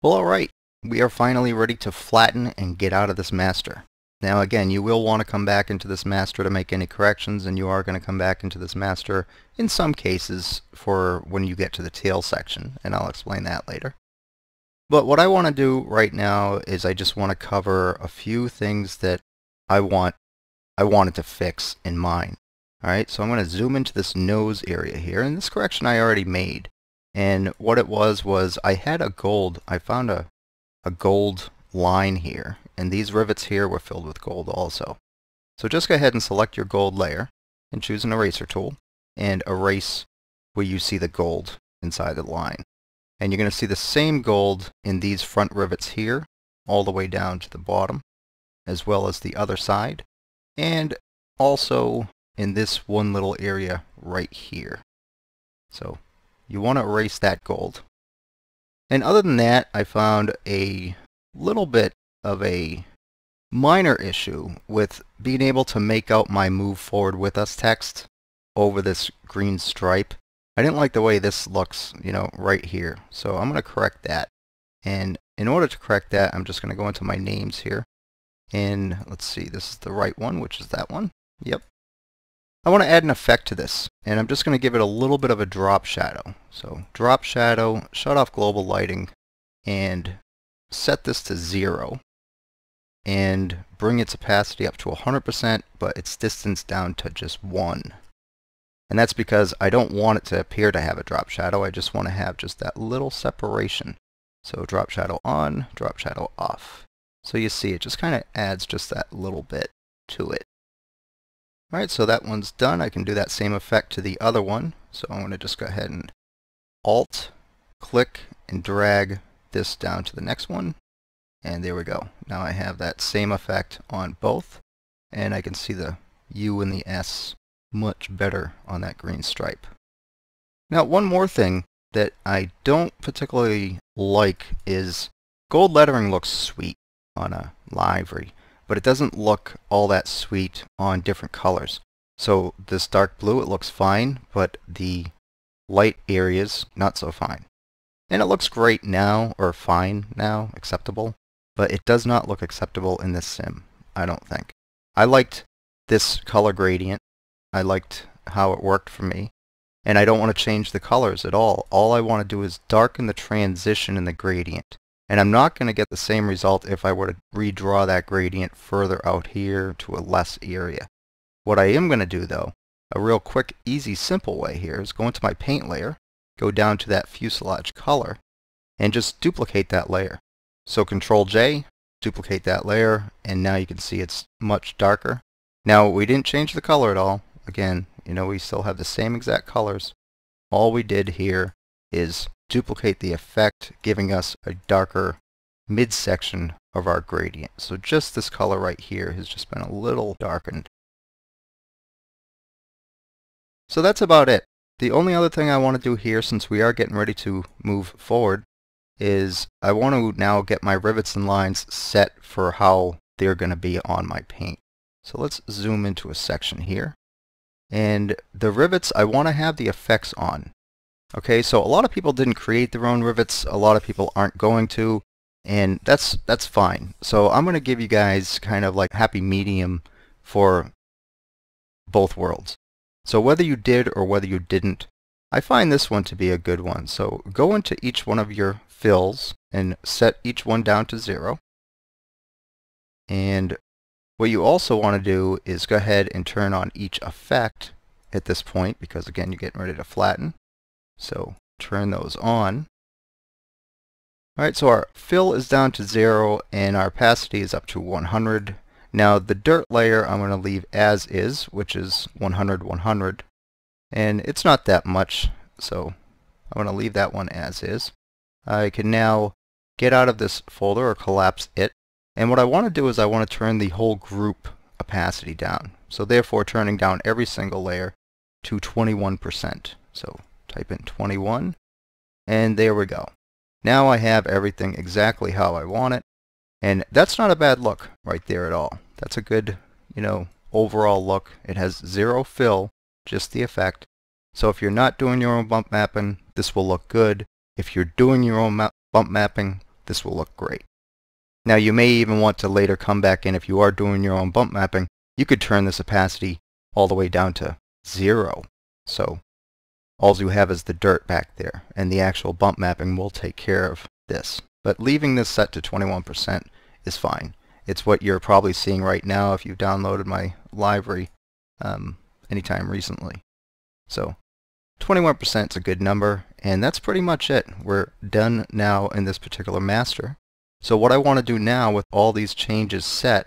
Well, alright, we are finally ready to flatten and get out of this master. Now again, you will want to come back into this master to make any corrections, and you are going to come back into this master in some cases for when you get to the tail section, and I'll explain that later. But what I want to do right now is I just want to cover a few things that I wanted to fix in mine. Alright, so I'm going to zoom into this nose area here, and this correction I already made. And what it was I had I found a gold line here, and these rivets here were filled with gold also. So just go ahead and select your gold layer and choose an eraser tool and erase where you see the gold inside the line. And you're going to see the same gold in these front rivets here all the way down to the bottom, as well as the other side, and also in this one little area right here. So you want to erase that gold. And other than that, I found a little bit of a minor issue with being able to make out my move forward with us text over this green stripe. I didn't like the way this looks, right here. So I'm going to correct that. And in order to correct that, I'm just going to go into my names here. And let's see, this is the right one, which is that one. Yep. I want to add an effect to this, and I'm just going to give it a little bit of a drop shadow. So drop shadow, shut off global lighting, and set this to 0, and bring its opacity up to 100%, but its distance down to just 1. And that's because I don't want it to appear to have a drop shadow, I just want to have just that little separation. So drop shadow on, drop shadow off. So you see it just kind of adds just that little bit to it. Alright, so that one's done. I can do that same effect to the other one. So I'm going to just go ahead and Alt, click, and drag this down to the next one. And there we go. Now I have that same effect on both. And I can see the U and the S much better on that green stripe. Now one more thing that I don't particularly like is gold lettering looks sweet on a livery, but it doesn't look all that sweet on different colors. So this dark blue, it looks fine, but the light areas, not so fine. And it looks great now, or fine now, acceptable, but it does not look acceptable in this sim, I don't think. I liked this color gradient. I liked how it worked for me. And I don't want to change the colors at all. All I want to do is darken the transition in the gradient. And I'm not going to get the same result if I were to redraw that gradient further out here to a less area. What I am going to do though, a real quick, easy, simple way here is go into my paint layer, go down to that fuselage color, and just duplicate that layer. So Control J, duplicate that layer, and now you can see it's much darker. Now we didn't change the color at all. Again, we still have the same exact colors. All we did here is duplicate the effect, giving us a darker midsection of our gradient. So just this color right here has just been a little darkened. So that's about it. The only other thing I want to do here, since we are getting ready to move forward, is I want to now get my rivets and lines set for how they're going to be on my paint. So let's zoom into a section here. And the rivets, I want to have the effects on. Okay, so a lot of people didn't create their own rivets, a lot of people aren't going to, and that's fine. So I'm going to give you guys kind of like happy medium for both worlds. So whether you did or whether you didn't, I find this one to be a good one. So go into each one of your fills and set each one down to 0. And what you also want to do is go ahead and turn on each effect at this point, because again you're getting ready to flatten. So turn those on. Alright, so our fill is down to 0 and our opacity is up to 100. Now the dirt layer I'm going to leave as is, which is 100, 100. And it's not that much, so I'm going to leave that one as is. I can now get out of this folder or collapse it. And what I want to do is I want to turn the whole group opacity down. So therefore turning down every single layer to 21%. So type in 21, and there we go. Now I have everything exactly how I want it, and that's not a bad look right there at all. That's a good, overall look. It has 0 fill, just the effect. So if you're not doing your own bump mapping, this will look good. If you're doing your own bump mapping, this will look great. Now you may even want to later come back in, if you are doing your own bump mapping, you could turn this opacity all the way down to 0. So all you have is the dirt back there, and the actual bump mapping will take care of this. But leaving this set to 21% is fine. It's what you're probably seeing right now if you've downloaded my library anytime recently. So 21% is a good number, and that's pretty much it. We're done now in this particular master. So what I want to do now with all these changes set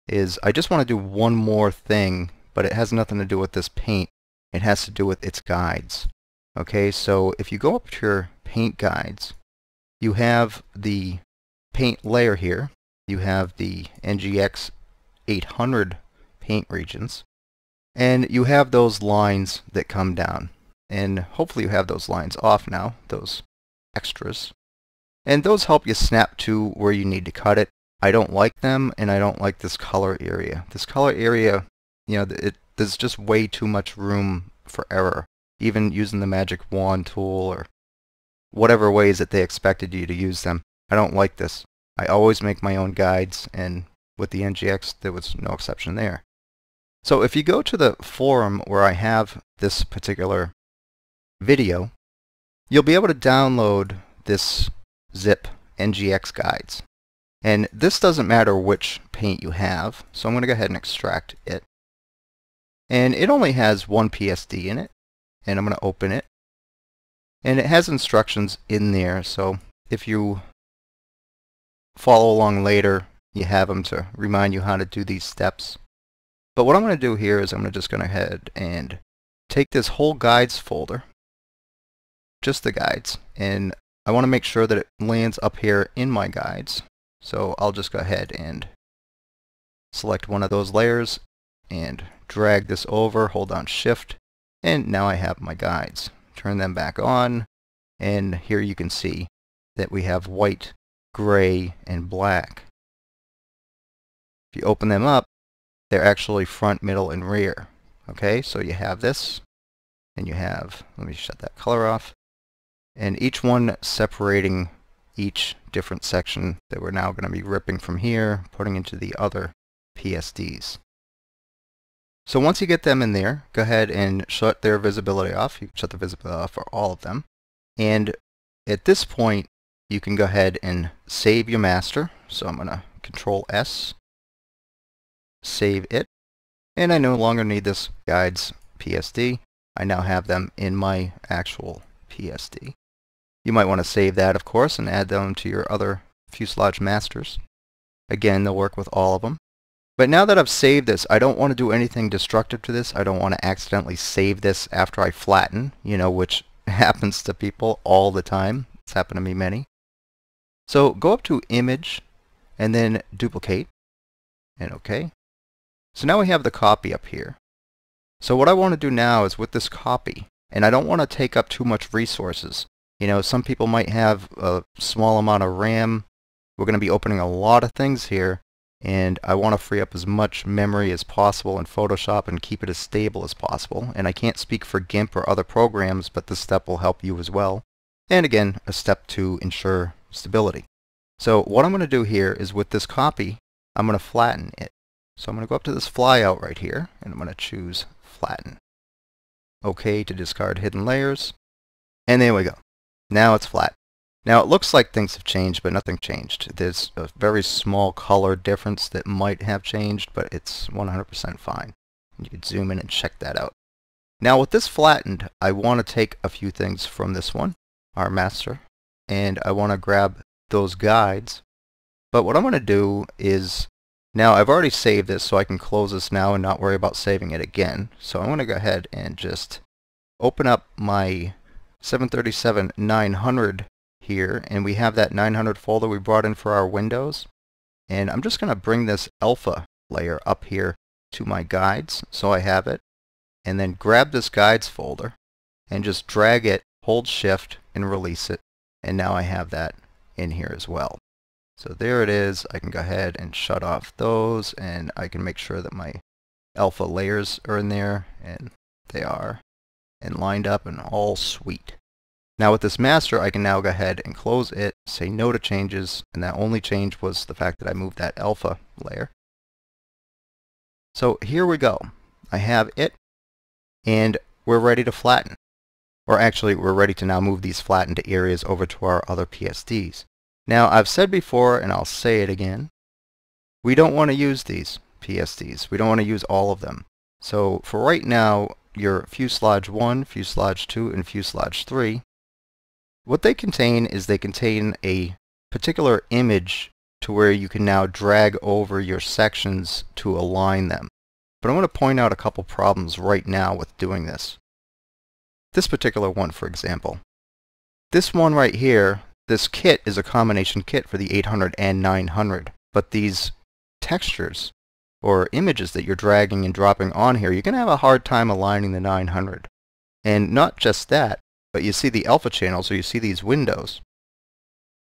is I just want to do one more thing, but it has nothing to do with this paint. It has to do with its guides. Okay, so if you go up to your paint guides, you have the paint layer here. You have the NGX 800 paint regions, and you have those lines that come down. And hopefully you have those lines off now, those extras. And those help you snap to where you need to cut it. I don't like them, and I don't like this color area. This color area, you know, there's just way too much room for error. Even using the magic wand tool or whatever ways that they expected you to use them. I don't like this. I always make my own guides, and with the NGX there was no exception there. So if you go to the forum where I have this particular video, you'll be able to download this zip NGX guides. And this doesn't matter which paint you have, so I'm going to go ahead and extract it. And it only has one PSD in it, and I'm going to open it. And it has instructions in there, so if you follow along later, you have them to remind you how to do these steps. But what I'm going to do here is I'm just going to go ahead and take this whole guides folder, just the guides, and I want to make sure that it lands up here in my guides. So I'll just go ahead and select one of those layers and drag this over, hold down Shift, and now I have my guides. Turn them back on, and here you can see that we have white, gray, and black. If you open them up, they're actually front, middle, and rear. Okay, so you have this, and you have, let me shut that color off, and each one separating each different section that we're now going to be ripping from here, putting into the other PSDs. So once you get them in there, go ahead and shut their visibility off. You can shut the visibility off for all of them. And at this point, you can go ahead and save your master. So I'm going to Control S, save it. And I no longer need this guides PSD. I now have them in my actual PSD. You might want to save that, of course, and add them to your other fuselage masters. Again, they'll work with all of them. But now that I've saved this, I don't want to do anything destructive to this. I don't want to accidentally save this after I flatten, you know, which happens to people all the time. It's happened to me many. So go up to Image, and then Duplicate, and OK. So now we have the copy up here. So what I want to do now is with this copy, and I don't want to take up too much resources. You know, some people might have a small amount of RAM. We're going to be opening a lot of things here, and I want to free up as much memory as possible in Photoshop and keep it as stable as possible. And I can't speak for GIMP or other programs, but this step will help you as well. And again, a step to ensure stability. So what I'm going to do here is with this copy, I'm going to flatten it. So I'm going to go up to this flyout right here, and I'm going to choose Flatten. OK to discard hidden layers. And there we go. Now it's flat. Now it looks like things have changed, but nothing changed. There's a very small color difference that might have changed, but it's 100% fine. You can zoom in and check that out. Now with this flattened, I want to take a few things from this one, our master, and I want to grab those guides. But what I'm going to do is, now I've already saved this, so I can close this now and not worry about saving it again. So I'm going to go ahead and just open up my 737-900 here, and we have that 900 folder we brought in for our windows. And I'm just going to bring this alpha layer up here to my guides, so I have it, and then grab this guides folder and just drag it, hold shift, and release it. And now I have that in here as well. So there it is. I can go ahead and shut off those, and I can make sure that my alpha layers are in there, and they are, and lined up and all sweet. Now with this master, I can now go ahead and close it, say no to changes, and that only change was the fact that I moved that alpha layer. So here we go. I have it, and we're ready to flatten. Or actually, we're ready to now move these flattened areas over to our other PSDs. Now, I've said before, and I'll say it again, we don't want to use these PSDs. We don't want to use all of them. So for right now, your fuselage 1, fuselage 2, and fuselage 3, what they contain is they contain a particular image to where you can now drag over your sections to align them. But I want to point out a couple problems right now with doing this. This particular one, for example. This one right here, this kit is a combination kit for the 800 and 900, but these textures or images that you're dragging and dropping on here, you're going to have a hard time aligning the 900. And not just that, but you see the alpha channels, or you see these windows.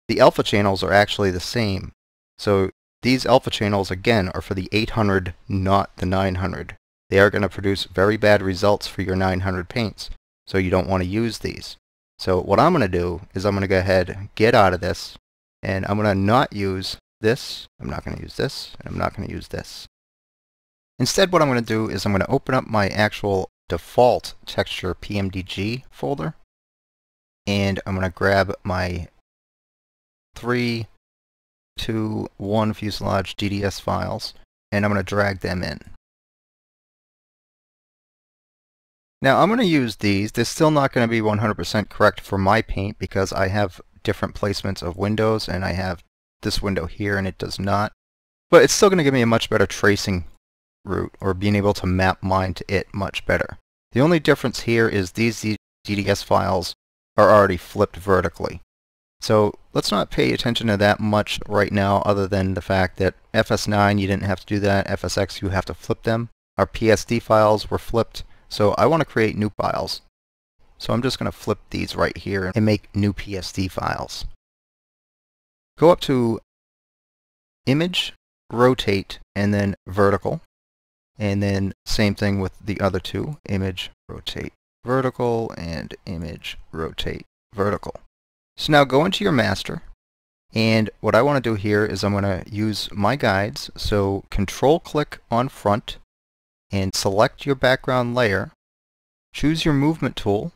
The alpha channels are actually the same. So these alpha channels, again, are for the 800, not the 900. They are going to produce very bad results for your 900 paints. So you don't want to use these. So what I'm going to do is I'm going to go ahead and get out of this, and I'm going to not use this, I'm not going to use this, and I'm not going to use this. Instead, what I'm going to do is I'm going to open up my actual default texture PMDG folder, and I'm going to grab my 3, 2, 1 fuselage DDS files, and I'm going to drag them in. Now I'm going to use these. They're still not going to be 100% correct for my paint because I have different placements of windows, and I have this window here and it does not. But it's still going to give me a much better tracing route, or being able to map mine to it much better. The only difference here is these DDS files are already flipped vertically. So let's not pay attention to that much right now, other than the fact that FS9 you didn't have to do that, FSX you have to flip them. Our PSD files were flipped. So I want to create new files. So I'm just going to flip these right here and make new PSD files. Go up to Image, Rotate, and then Vertical. And then same thing with the other two. Image, Rotate, Vertical, and Image, Rotate, Vertical. So now go into your master. And what I want to do here is I'm going to use my guides. So Control-click on Front, and select your background layer, choose your movement tool,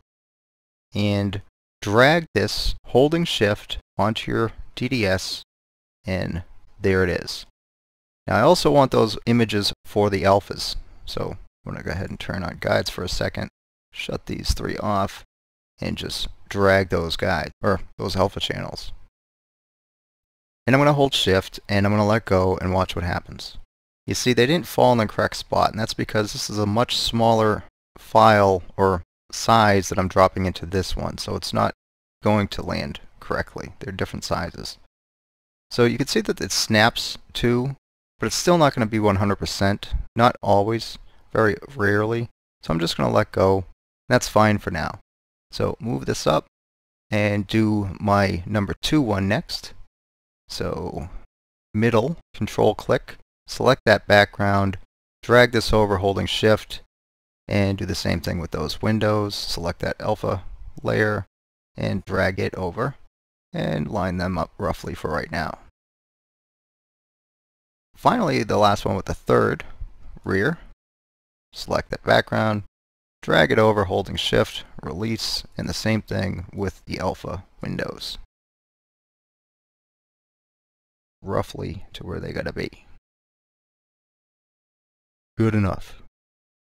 and drag this holding shift onto your DDS, and there it is. Now I also want those images for the alphas, so I'm going to go ahead and turn on guides for a second, shut these 3 off, and just drag those guides, or those alpha channels. And I'm going to hold shift, and I'm going to let go and watch what happens. You see, they didn't fall in the correct spot, and that's because this is a much smaller file or size that I'm dropping into this one, so it's not going to land correctly. They're different sizes. So you can see that it snaps too, but it's still not going to be 100%. Not always, very rarely. So I'm just going to let go. That's fine for now. So move this up and do my number 2 one next. So middle, control click. Select that background, drag this over holding shift, and do the same thing with those windows. Select that alpha layer and drag it over and line them up roughly for right now. Finally, the last one with the third, rear. Select that background, drag it over holding shift, release, and the same thing with the alpha windows. Roughly to where they gotta be. Good enough.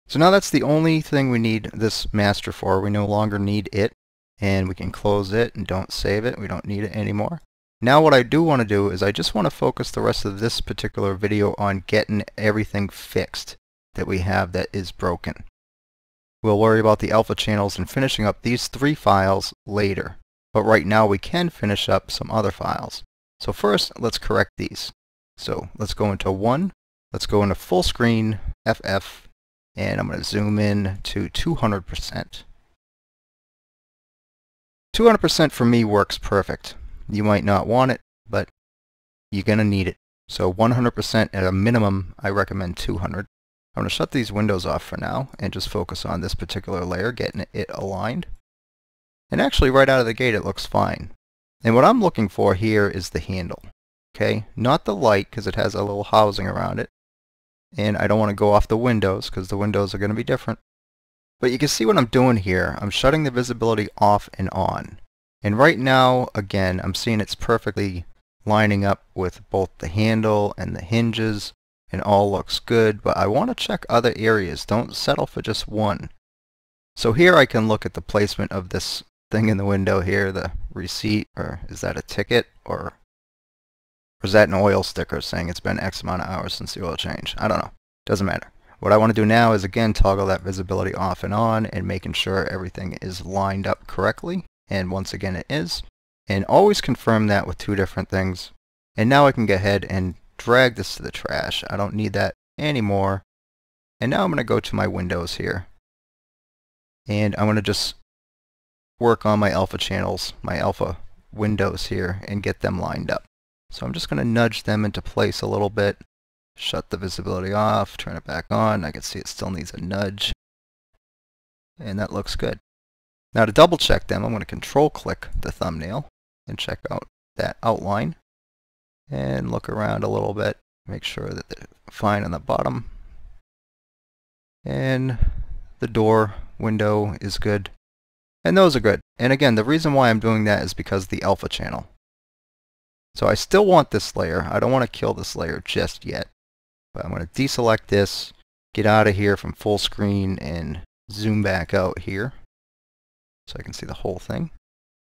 So now that's the only thing we need this master for. We no longer need it, and we can close it and don't save it. We don't need it anymore. Now what I do want to do is I just want to focus the rest of this particular video on getting everything fixed that we have that is broken. We'll worry about the alpha channels and finishing up these 3 files later. But right now we can finish up some other files. So first, let's correct these. So let's go into 1. Let's go into full screen FF, and I'm going to zoom in to 200%. 200% for me works perfect. You might not want it, but you're going to need it. So 100% at a minimum, I recommend 200. I'm going to shut these windows off for now and just focus on this particular layer, getting it aligned. And actually right out of the gate it looks fine. And what I'm looking for here is the handle. Okay, not the light because it has a little housing around it. And I don't want to go off the windows because the windows are going to be different. But you can see what I'm doing here. I'm shutting the visibility off and on. And right now, again, I'm seeing it's perfectly lining up with both the handle and the hinges, and all looks good, but I want to check other areas. Don't settle for just one. So here I can look at the placement of this thing in the window here, the receipt, or is that a ticket, or is that an oil sticker saying it's been X amount of hours since the oil change? I don't know. Doesn't matter. What I want to do now is again toggle that visibility off and on and making sure everything is lined up correctly. And once again it is. And always confirm that with two different things. And now I can go ahead and drag this to the trash. I don't need that anymore. And now I'm going to go to my windows here. And I'm going to just work on my alpha channels, my alpha windows here, and get them lined up. So I'm just going to nudge them into place a little bit. Shut the visibility off, turn it back on. I can see it still needs a nudge. And that looks good. Now to double check them, I'm going to control click the thumbnail and check out that outline. And look around a little bit. Make sure that they're fine on the bottom. And the door window is good. And those are good. And again, the reason why I'm doing that is because of the alpha channel. So I still want this layer. I don't want to kill this layer just yet. But I'm going to deselect this, get out of here from full screen, and zoom back out here so I can see the whole thing.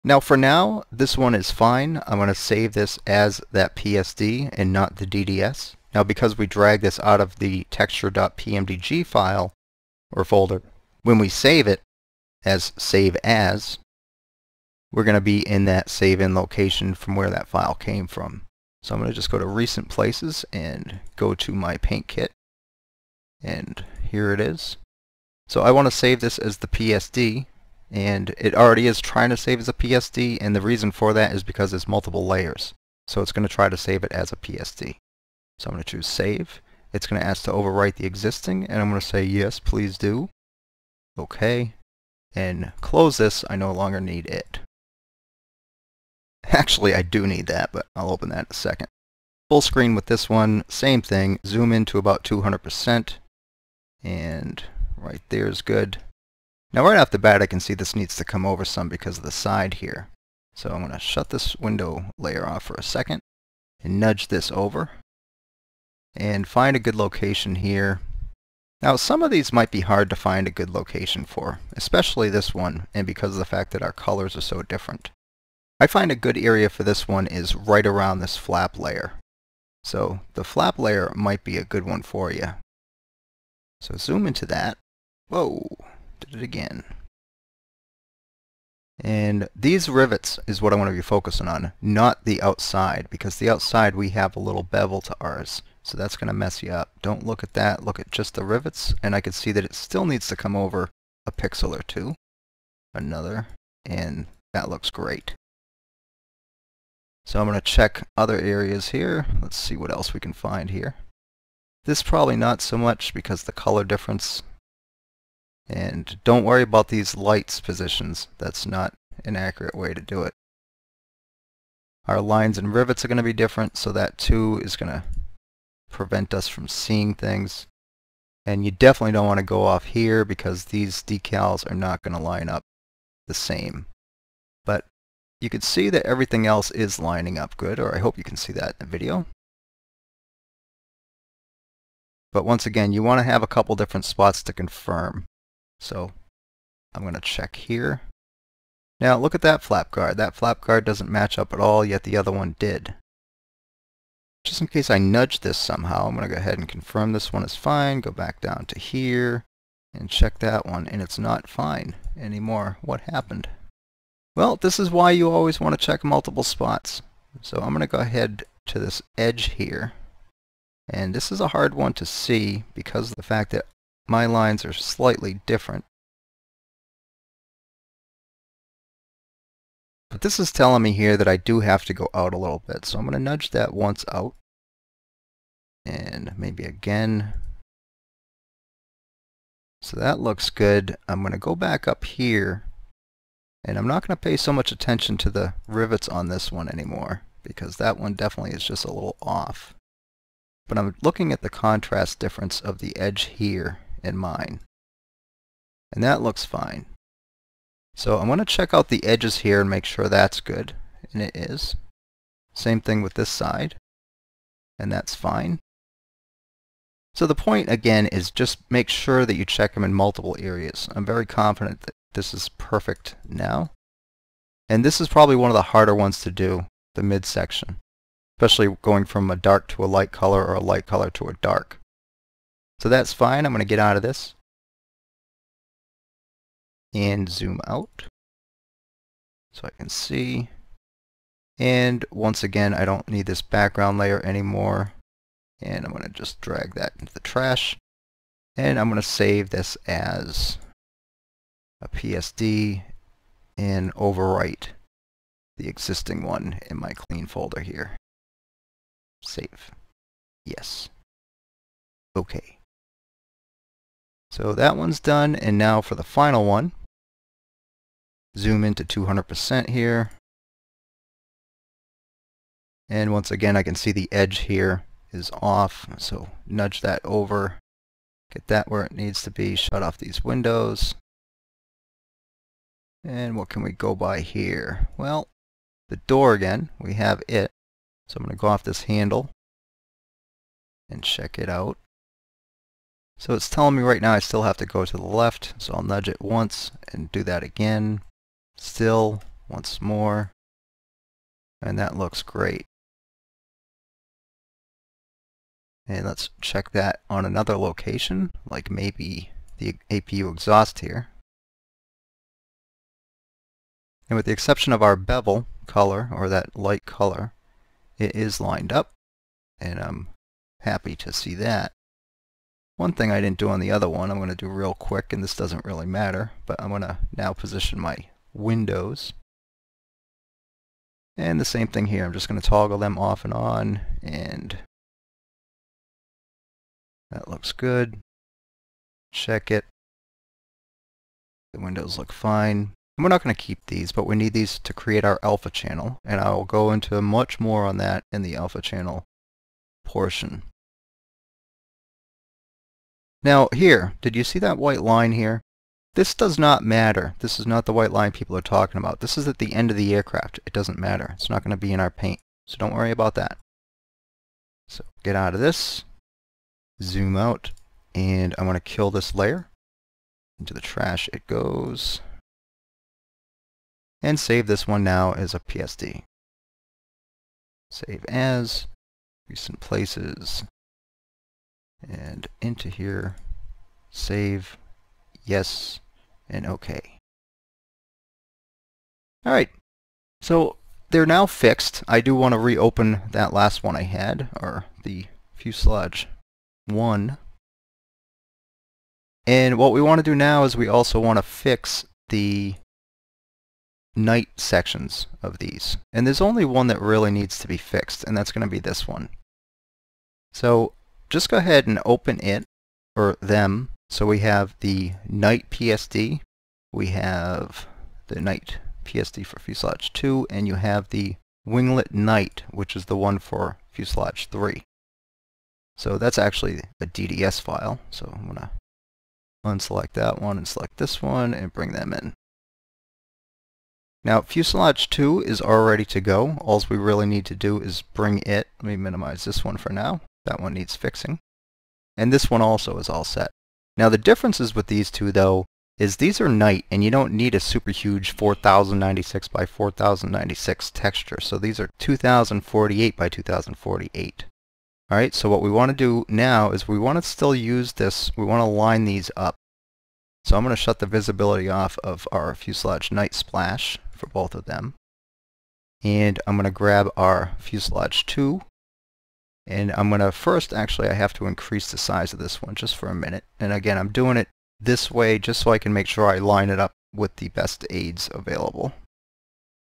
Now for now, this one is fine. I'm going to save this as that PSD and not the DDS. Now because we drag this out of the texture.pmdg file or folder, when we save it as save as, we're going to be in that save in location from where that file came from. So I'm going to just go to recent places and go to my paint kit. And here it is. So I want to save this as the PSD, and it already is trying to save as a PSD, and the reason for that is because there's multiple layers. So it's going to try to save it as a PSD. So I'm going to choose save. It's going to ask to overwrite the existing, and I'm going to say yes, please do. Okay. And close this. I no longer need it. Actually, I do need that, but I'll open that in a second. Full screen with this one, same thing. Zoom in to about 200%. And right there is good. Now right off the bat, I can see this needs to come over some because of the side here. So I'm going to shut this window layer off for a second and nudge this over. And find a good location here. Now some of these might be hard to find a good location for, especially this one, and because of the fact that our colors are so different. I find a good area for this one is right around this flap layer. So the flap layer might be a good one for you. So zoom into that. Whoa, did it again. And these rivets is what I want to be focusing on, not the outside, because the outside we have a little bevel to ours. So that's going to mess you up. Don't look at that, look at just the rivets, and I can see that it still needs to come over a pixel or two. Another, and that looks great. So I'm going to check other areas here. Let's see what else we can find here. This probably not so much because the color difference. And don't worry about these lights positions. That's not an accurate way to do it. Our lines and rivets are going to be different, so that too is going to prevent us from seeing things. And you definitely don't want to go off here because these decals are not going to line up the same. But you can see that everything else is lining up good, or I hope you can see that in the video. But once again, you want to have a couple different spots to confirm. So I'm going to check here. Now look at that flap guard. That flap guard doesn't match up at all, yet the other one did. Just in case I nudge this somehow, I'm going to go ahead and confirm this one is fine. Go back down to here and check that one, and it's not fine anymore. What happened? Well, this is why you always want to check multiple spots. So I'm going to go ahead to this edge here. And this is a hard one to see because of the fact that my lines are slightly different. But this is telling me here that I do have to go out a little bit. So I'm going to nudge that once out. And maybe again. So that looks good. I'm going to go back up here And I'm not going to pay so much attention to the rivets on this one anymore, because that one definitely is just a little off. But I'm looking at the contrast difference of the edge here in mine. And that looks fine. So I'm going to check out the edges here and make sure that's good. And it is. Same thing with this side. And that's fine. So the point again is just make sure that you check them in multiple areas. I'm very confident that this is perfect now. And this is probably one of the harder ones to do, the midsection. Especially going from a dark to a light color or a light color to a dark. So that's fine. I'm going to get out of this and zoom out so I can see. And once again, I don't need this background layer anymore. And I'm going to just drag that into the trash. And I'm going to save this as a PSD and overwrite the existing one in my clean folder here. Save. Yes. Okay. So that one's done, and now for the final one. Zoom into 200% here. And once again, I can see the edge here is off, so nudge that over. Get that where it needs to be. Shut off these windows. And what can we go by here? Well, the door again, we have it. So I'm going to go off this handle and check it out. So it's telling me right now I still have to go to the left, so I'll nudge it once and do that again. Still, once more. And that looks great. And let's check that on another location, like maybe the APU exhaust here. And with the exception of our bevel color, or that light color, it is lined up, and I'm happy to see that. One thing I didn't do on the other one, I'm going to do real quick, and this doesn't really matter, but I'm going to now position my windows. And the same thing here, I'm just going to toggle them off and on, and that looks good. Check it. The windows look fine. And we're not going to keep these, but we need these to create our alpha channel, and I will go into much more on that in the alpha channel portion. Now here, did you see that white line here? This does not matter. This is not the white line people are talking about. This is at the end of the aircraft. It doesn't matter. It's not going to be in our paint, so don't worry about that. So get out of this, zoom out, and I'm going to kill this layer. Into the trash it goes. And save this one now as a PSD. Save as, recent places, and into here, save, yes, and OK. Alright, so they're now fixed. I do want to reopen that last one I had, or the fuselage 1. And what we want to do now is we also want to fix the night sections of these. And there's only one that really needs to be fixed, and that's going to be this one. So just go ahead and open it, or them. So we have the night PSD, we have the night PSD for fuselage 2, and you have the winglet night, which is the one for fuselage 3. So that's actually a DDS file. So I'm going to unselect that one and select this one and bring them in. Now fuselage 2 is all ready to go. All we really need to do is bring it. Let me minimize this one for now. That one needs fixing. And this one also is all set. Now the differences with these two though is these are night, and you don't need a super huge 4096 by 4096 texture. So these are 2048 by 2048. Alright, so what we want to do now is we want to still use this, we want to line these up. So I'm going to shut the visibility off of our fuselage night splash for both of them. And I'm going to grab our fuselage 2. And I'm going to first, actually I have to increase the size of this one just for a minute. And again, I'm doing it this way just so I can make sure I line it up with the best aids available.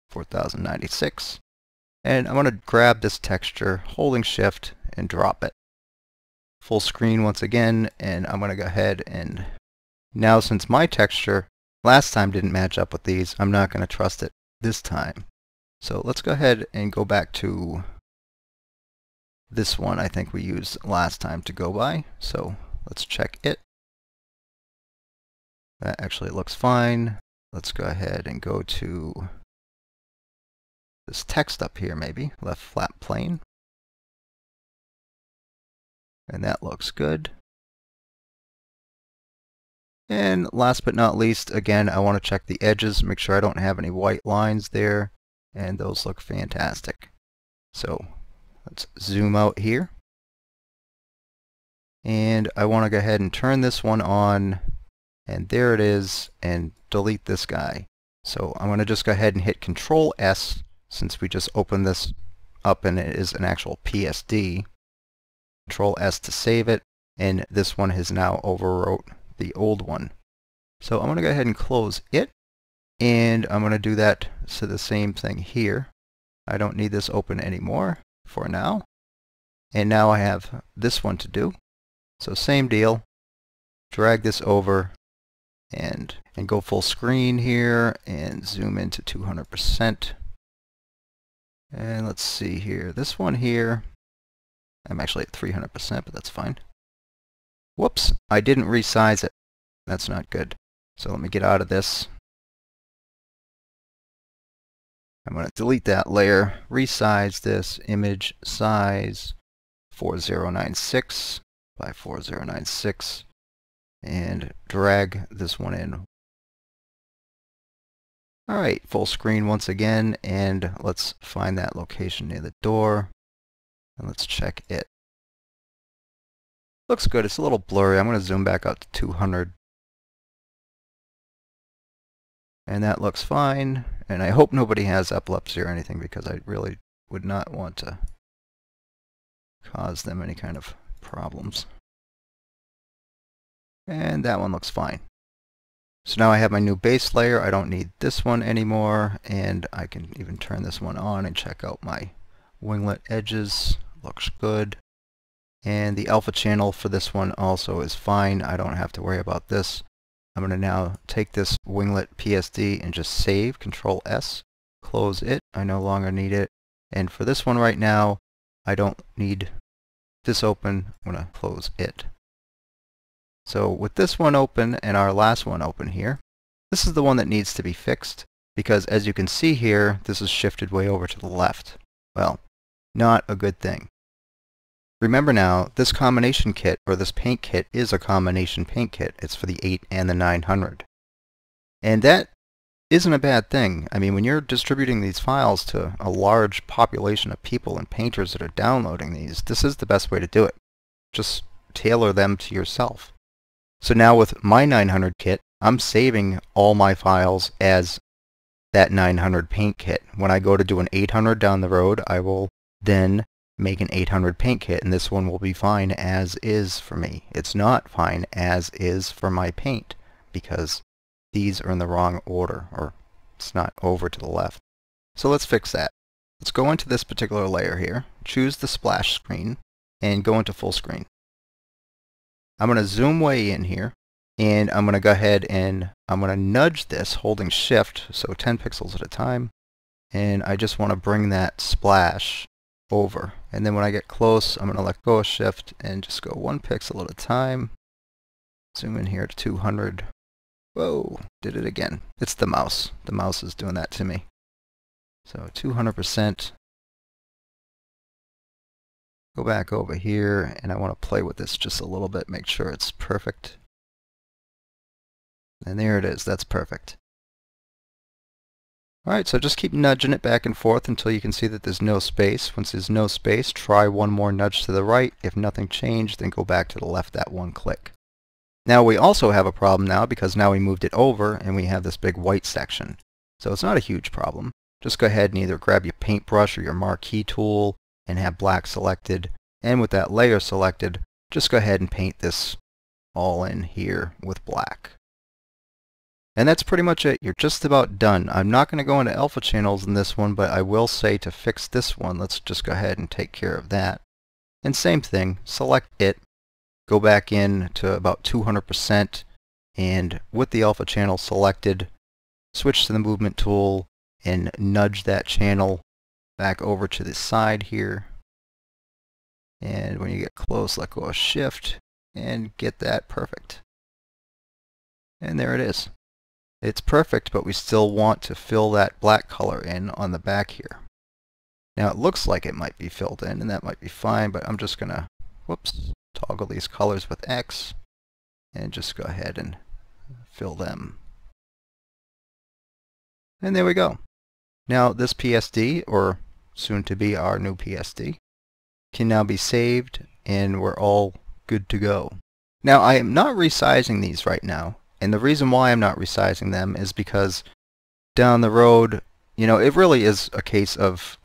4096. And I'm going to grab this texture, holding shift, and drop it. Full screen once again, and I'm going to go ahead and now since my texture Last time didn't match up with these. I'm not going to trust it this time. So let's go ahead and go back to this one I think we used last time to go by. So let's check it. That actually looks fine. Let's go ahead and go to this text up here maybe, left flat plane. And that looks good. And last but not least, again, I want to check the edges, make sure I don't have any white lines there, and those look fantastic. So let's zoom out here. And I want to go ahead and turn this one on, and there it is, and delete this guy. So I'm going to just go ahead and hit Control S, since we just opened this up and it is an actual PSD. Control S to save it, and this one has now overwrote the old one. So I'm going to go ahead and close it, and I'm going to do that to the same thing here. I don't need this open anymore for now. And now I have this one to do. So same deal, drag this over and go full screen here and zoom into 200%. And let's see here, this one here, I'm actually at 300%, but that's fine. Whoops, I didn't resize it. That's not good. So let me get out of this. I'm going to delete that layer, resize this image size 4096 by 4096, and drag this one in. Alright, full screen once again, and let's find that location near the door. And let's check it. Looks good. It's a little blurry. I'm going to zoom back out to 200. And that looks fine. And I hope nobody has epilepsy or anything, because I really would not want to cause them any kind of problems. And that one looks fine. So now I have my new base layer. I don't need this one anymore. And I can even turn this one on and check out my winglet edges. Looks good. And the alpha channel for this one also is fine. I don't have to worry about this. I'm going to now take this winglet PSD and just save, Control S, close it. I no longer need it. And for this one right now, I don't need this open. I'm going to close it. So with this one open and our last one open here, this is the one that needs to be fixed, because as you can see here, this is shifted way over to the left. Well, not a good thing. Remember now, this combination kit, or this paint kit, is a combination paint kit. It's for the 8 and the 900. And that isn't a bad thing. I mean, when you're distributing these files to a large population of people and painters that are downloading these, this is the best way to do it. Just tailor them to yourself. So now with my 900 kit, I'm saving all my files as that 900 paint kit. When I go to do an 800 down the road, I will then make an 800 paint kit, and this one will be fine as is for me. It's not fine as is for my paint, because these are in the wrong order, or it's not over to the left. So let's fix that. Let's go into this particular layer here, choose the splash screen, and go into full screen. I'm going to zoom way in here, and I'm going to go ahead and I'm going to nudge this holding shift, so 10 pixels at a time, and I just want to bring that splash over. And then when I get close, I'm going to let go of shift and just go 1 pixel at a time. Zoom in here to 200. Whoa, did it again. It's the mouse. The mouse is doing that to me. So 200%. Go back over here, and I want to play with this just a little bit, make sure it's perfect. And there it is. That's perfect. Alright, so just keep nudging it back and forth until you can see that there's no space. Once there's no space, try one more nudge to the right. If nothing changed, then go back to the left that one click. Now we also have a problem now, because now we moved it over and we have this big white section. So it's not a huge problem. Just go ahead and either grab your paintbrush or your marquee tool and have black selected. And with that layer selected, just go ahead and paint this all in here with black. And that's pretty much it. You're just about done. I'm not going to go into alpha channels in this one, but I will say to fix this one, let's just go ahead and take care of that. And same thing, select it, go back in to about 200%, and with the alpha channel selected, switch to the movement tool and nudge that channel back over to the side here. And when you get close, let go of shift and get that perfect. And there it is. It's perfect, but we still want to fill that black color in on the back here. Now it looks like it might be filled in, and that might be fine, but I'm just going to, toggle these colors with X, and just go ahead and fill them. And there we go. Now this PSD, or soon to be our new PSD, can now be saved, and we're all good to go. Now I am not resizing these right now, and the reason why I'm not resizing them is because down the road, it really is a case of,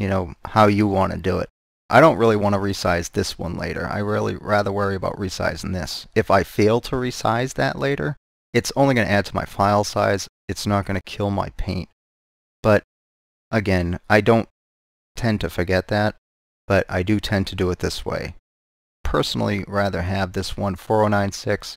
how you want to do it. I don't really want to resize this one later. I really rather worry about resizing this. If I fail to resize that later, it's only going to add to my file size. It's not going to kill my paint. But again, I don't tend to forget that, but I do tend to do it this way. Personally, rather have this one 4096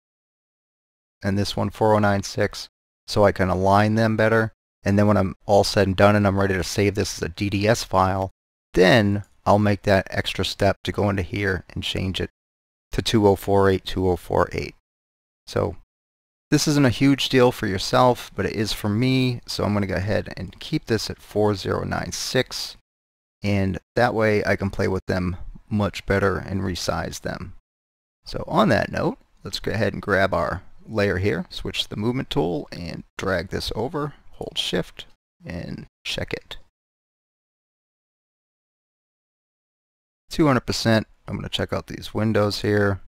and this one 4096 so I can align them better. And then when I'm all said and done and I'm ready to save this as a DDS file, then I'll make that extra step to go into here and change it to 2048, 2048. So this isn't a huge deal for yourself, but it is for me. So I'm going to go ahead and keep this at 4096. And that way I can play with them much better and resize them. So on that note, let's go ahead and grab our layer here, switch to the movement tool, and drag this over, hold shift, and check it. 200%, I'm going to check out these windows here,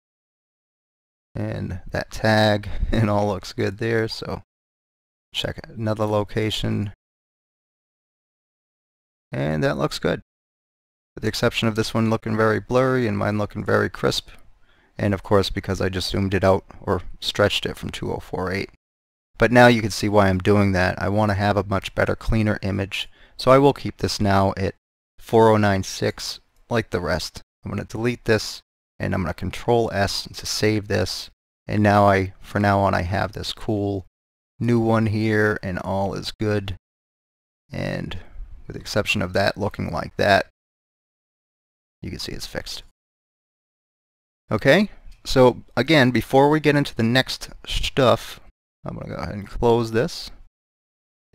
and that tag, and all looks good there, so check another location, and that looks good. With the exception of this one looking very blurry and mine looking very crisp. And of course because I just zoomed it out or stretched it from 2048. But now you can see why I'm doing that. I want to have a much better, cleaner image. So I will keep this now at 4096 like the rest. I'm going to delete this and I'm going to Control S to save this. And now from now on I have this cool new one here and all is good. And with the exception of that looking like that, you can see it's fixed. Okay, so again, before we get into the next stuff, I'm going to go ahead and close this.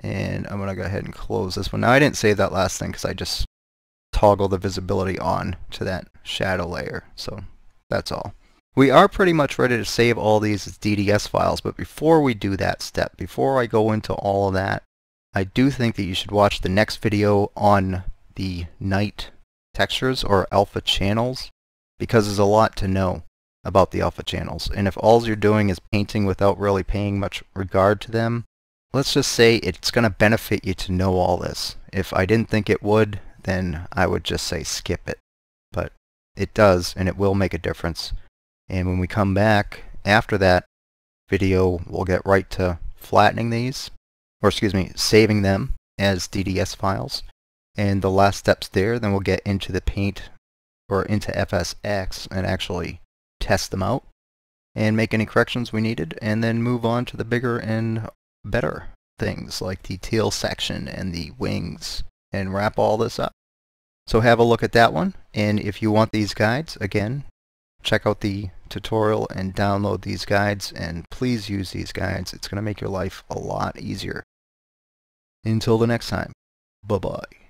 And I'm going to go ahead and close this one. Now I didn't save that last thing because I just toggled the visibility on to that shadow layer. So that's all. We are pretty much ready to save all these as DDS files, but before we do that step, before I go into all of that, I do think that you should watch the next video on the night textures or alpha channels, because there's a lot to know about the alpha channels. And if all you're doing is painting without really paying much regard to them, let's just say it's going to benefit you to know all this. If I didn't think it would, then I would just say skip it. But it does, and it will make a difference. And when we come back after that video, we'll get right to flattening these, or excuse me, saving them as DDS files. And the last steps there, then we'll get into the paint or into FSX and actually test them out and make any corrections we needed, and then move on to the bigger and better things like the tail section and the wings and wrap all this up. So have a look at that one, and if you want these guides, again, check out the tutorial and download these guides, and please use these guides. It's going to make your life a lot easier. Until the next time, bye-bye.